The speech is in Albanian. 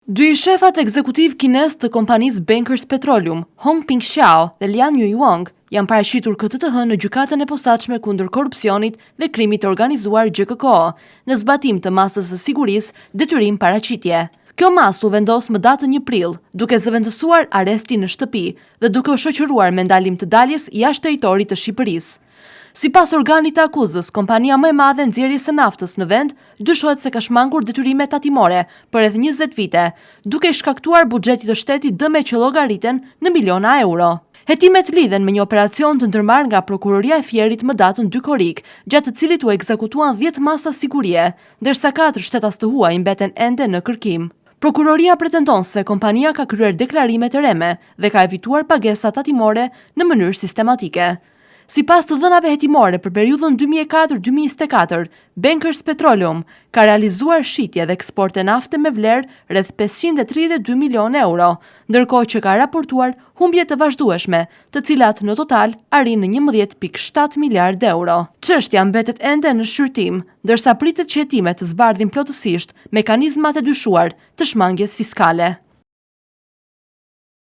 Dy shefat ekzekutiv kines të kompanisë Bankers Petroleum, Hong Ping-xiao dhe Lian Yuewang, janë paraqitur këtë të hënë në gjykatën e posaçme kundër korrupsionit dhe krimit të organizuar GKK, në zbatim të masës së sigurisë detyrim paraqitje. Kjo masë u vendos më datën 1 prill, duke zëvendësuar arestin në shtëpi dhe duke u shoqëruar me ndalim të daljes jashtë territorit të Shqipërisë. Sipas organit të akuzës, kompania më e madhe e nxjerrjes së naftës në vend dyshohet se ka shmangur detyrime tatimore për rreth 20 vite, duke shkaktuar buxhetit të shtetit dëme që llogariten në miliona euro. Hetimet lidhen me një operacion të ndërmarrë nga Prokuroria e Fierit më datën 2 korrik, gjatë të cilit u ekzekutuan 10 masa sigurie, ndërsa 4 shtetas të huaj mbeten ende në kërkim. Prokuroria pretendon se kompania ka kryer deklarime të reme dhe ka evituar pagesa tatimore në mënyrë sistematike. Sipas të dhënave hetimore për periudhën 2004-2024, Bankers Petroleum ka realizuar shitje dhe eksporte nafte me vlerë rreth 532 milion euro, ndërkohë që ka raportuar humbje të vazhdueshme, të cilat në total arrin në 11.7 miliard euro. Çështja mbetet ende në shqyrtim, ndërsa pritet që hetimet të zbardhin plotësisht mekanizmat e dyshuar të shmangjes fiskale.